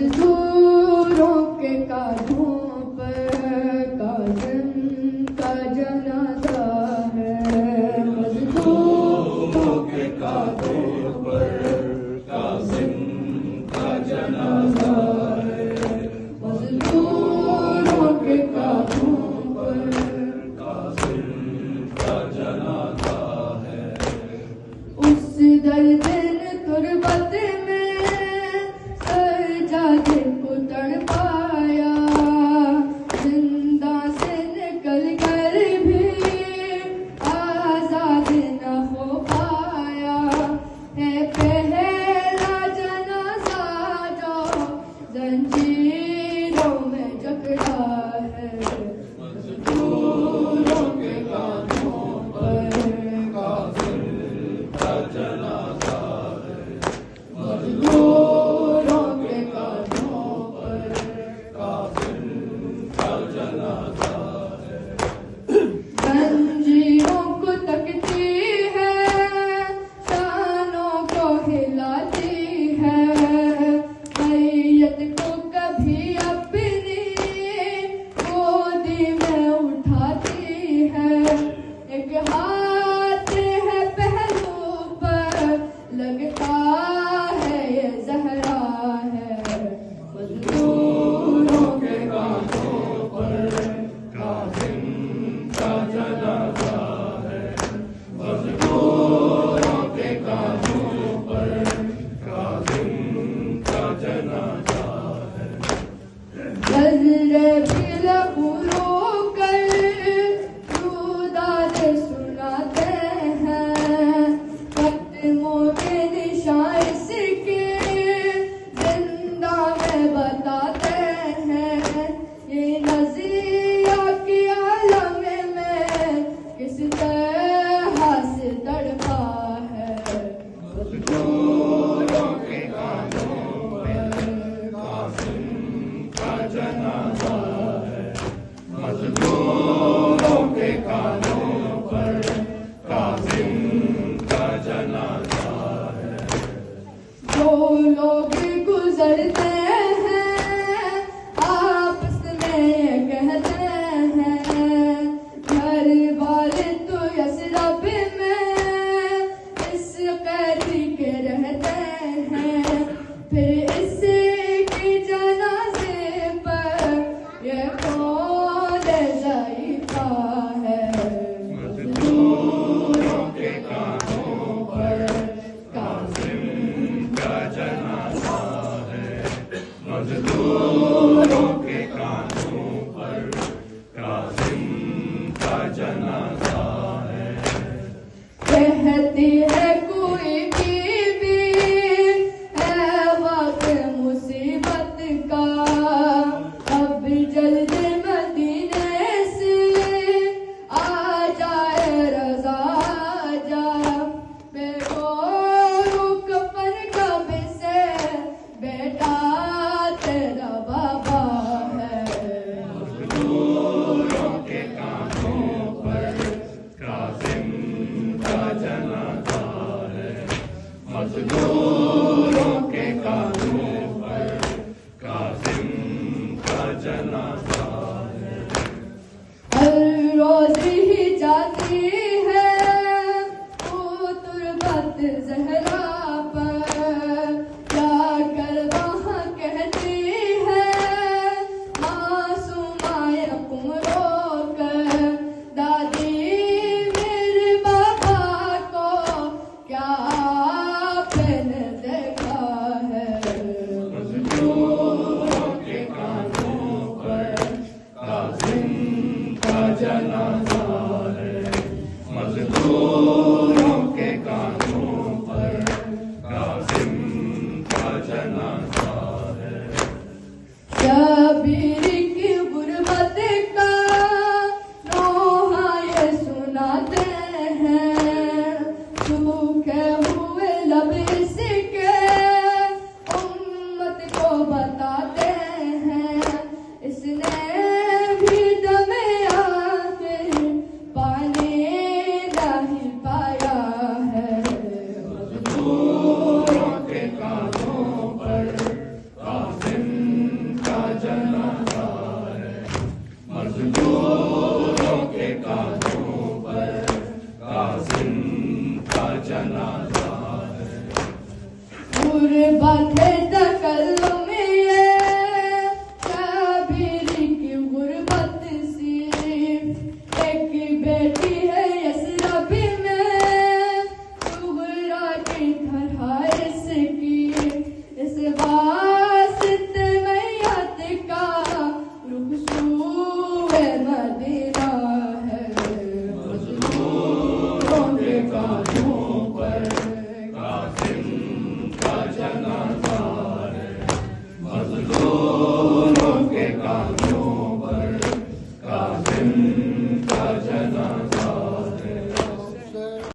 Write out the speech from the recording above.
मजदूरों के कांधों पर काज़िम का जनाजा है। मजदूरों के कांधों पर काज़िम का जनाजा है। मजदूरों के कांधों पर काज़िम का जनाजा है। उस दर्द तुरबत में सज्जादे को तड़पाया, जिंदा से निकल कर भी आजाद न हो पाया। है पहला जनाजा जो जंजीरों में जकड़ा है। मजदूरों के कांधों पर काज़िम का जनाजा है। मजदूरों के कांधों पर काज़िम का जनाजा है। जंजीरों को तकती है, शानों को हिलाती है, मैयत को कभी अपनी गोदी में उठाती है। एक हाथ है पहलू पर, लगता है ये ज़हरा है। मजदूरों के कांधों पर काज़िम का जनाजा है। मजदूरों के कांधों पर काज़िम का जनाजा है। नज़रे भी लहू रोकर रुदाद सुनाते हैं, कदमों के निशान इसके जिंदा में बताते हैं। ये नज़िया की आलम में किस तरह से तड़पा है। मजदूरों के कांधों पर काज़िम का जनाजा है। मजदूरों के कांधों पर काज़िम का जनाजा है। जो लोग गुजरते हैं आपस में ये कहते हैं, घर वाले तो यसरब में इस कैदी के रहते हैं। फिर इसकी जनाजे पर ये कौन ज़ाइफ़ा है। मजदूरों के कांधों पर काज़िम का जनाजा है। मजदूरों के कांधों पर काज़िम का जनाजा है। कहती है कोई बीवी है वक्त मुसीबत का, अब जल्द मदीने से आ जाए रज़ा जा। बेगोरू कफन कब से बेटा तेरा बाबा है। मजदूरों के कांधों पर काज़िम का जनाजा है। मजदूरों के कांधों पर काज़िम का जनाजा है। हर रोज ही जाती है वो तुरबत ज़हरा पर, जाकर वहाँ कहती है मासूमाए तुम रोकर, दादी मेरे बाबा को क्या आपने देखा है। मजदूरों के कांधों पर काज़िम का जनाजा है। मजदूरों के कांधों पर काज़िम का जनाजा है। शबीर की गुर्बत का नोहा ये सुनाते हैं, सूखे हुए लब इसके उम्मत को बताते